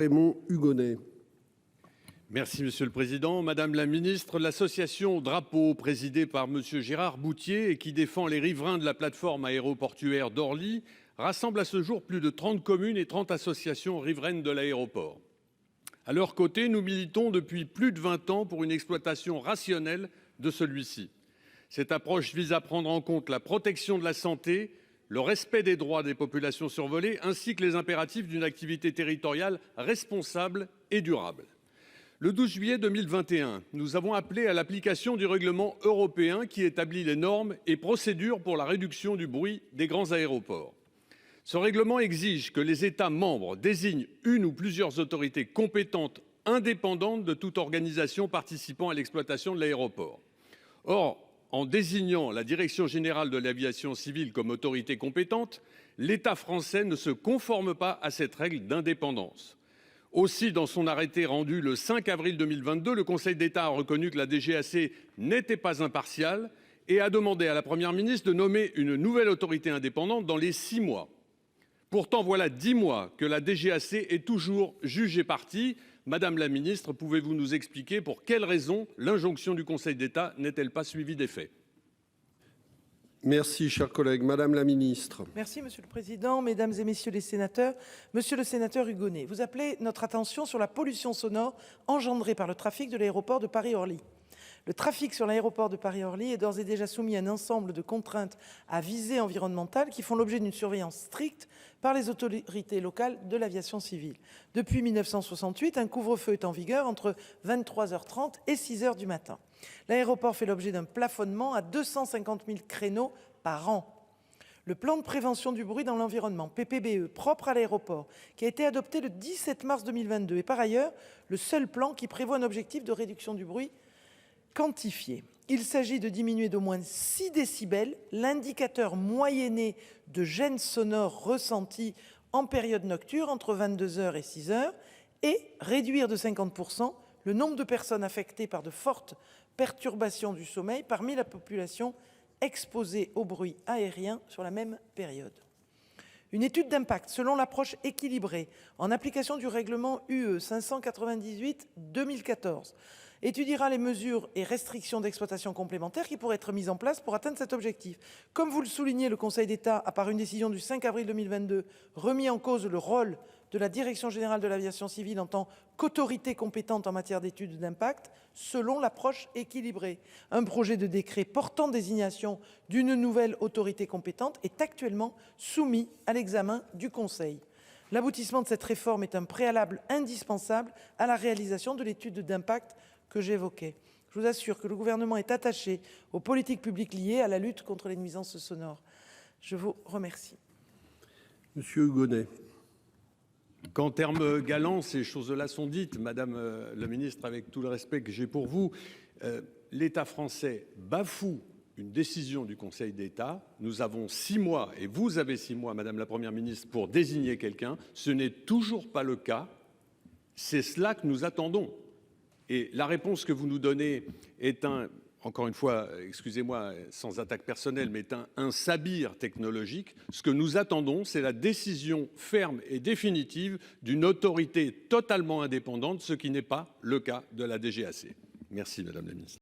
Raymond Hugonet. Merci Monsieur le Président. Madame la Ministre, l'association Drapeau, présidée par Monsieur Gérard Bouthier et qui défend les riverains de la plateforme aéroportuaire d'Orly, rassemble à ce jour plus de 30 communes et 30 associations riveraines de l'aéroport. À leur côté, nous militons depuis plus de 20 ans pour une exploitation rationnelle de celui-ci. Cette approche vise à prendre en compte la protection de la santé, le respect des droits des populations survolées, ainsi que les impératifs d'une activité territoriale responsable et durable. Le 12 juillet 2021, nous avons appelé à l'application du règlement européen qui établit les normes et procédures pour la réduction du bruit des grands aéroports. Ce règlement exige que les États membres désignent une ou plusieurs autorités compétentes indépendantes de toute organisation participant à l'exploitation de l'aéroport. Or, en désignant la Direction générale de l'aviation civile comme autorité compétente, l'État français ne se conforme pas à cette règle d'indépendance. Aussi, dans son arrêté rendu le 5 avril 2022, le Conseil d'État a reconnu que la DGAC n'était pas impartiale et a demandé à la Première ministre de nommer une nouvelle autorité indépendante dans les 6 mois. Pourtant, voilà 10 mois que la DGAC est toujours jugée partie. Madame la Ministre, pouvez-vous nous expliquer pour quelles raisons l'injonction du Conseil d'État n'est-elle pas suivie des faits ? Merci, cher collègue. Madame la Ministre. Merci, Monsieur le Président, Mesdames et Messieurs les sénateurs. Monsieur le sénateur Hugonet, vous appelez notre attention sur la pollution sonore engendrée par le trafic de l'aéroport de Paris-Orly. Le trafic sur l'aéroport de Paris-Orly est d'ores et déjà soumis à un ensemble de contraintes à visée environnementale qui font l'objet d'une surveillance stricte par les autorités locales de l'aviation civile. Depuis 1968, un couvre-feu est en vigueur entre 23h30 et 6h du matin. L'aéroport fait l'objet d'un plafonnement à 250 000 créneaux par an. Le plan de prévention du bruit dans l'environnement, PPBE, propre à l'aéroport, qui a été adopté le 17 mars 2022, est par ailleurs le seul plan qui prévoit un objectif de réduction du bruit quantifié. Il s'agit de diminuer d'au moins 6 décibels l'indicateur moyenné de gêne sonore ressenti en période nocturne entre 22h et 6h et réduire de 50% le nombre de personnes affectées par de fortes perturbations du sommeil parmi la population exposée au bruit aérien sur la même période. Une étude d'impact selon l'approche équilibrée en application du règlement UE 598/2014 étudiera les mesures et restrictions d'exploitation complémentaires qui pourraient être mises en place pour atteindre cet objectif. Comme vous le soulignez, le Conseil d'État a, par une décision du 5 avril 2022, remis en cause le rôle de la Direction générale de l'aviation civile en tant qu'autorité compétente en matière d'études d'impact, selon l'approche équilibrée. Un projet de décret portant désignation d'une nouvelle autorité compétente est actuellement soumis à l'examen du Conseil. L'aboutissement de cette réforme est un préalable indispensable à la réalisation de l'étude d'impact que j'évoquais. Je vous assure que le gouvernement est attaché aux politiques publiques liées à la lutte contre les nuisances sonores. Je vous remercie. Monsieur Hugonet. Qu'en termes galants, ces choses-là sont dites, Madame la Ministre, avec tout le respect que j'ai pour vous, l'État français bafoue une décision du Conseil d'État. Nous avons 6 mois, et vous avez 6 mois, Madame la Première ministre, pour désigner quelqu'un. Ce n'est toujours pas le cas. C'est cela que nous attendons. Et la réponse que vous nous donnez est encore une fois, excusez-moi, sans attaque personnelle, mais un sabir technologique. Ce que nous attendons, c'est la décision ferme et définitive d'une autorité totalement indépendante, ce qui n'est pas le cas de la DGAC. Merci, Madame la Ministre.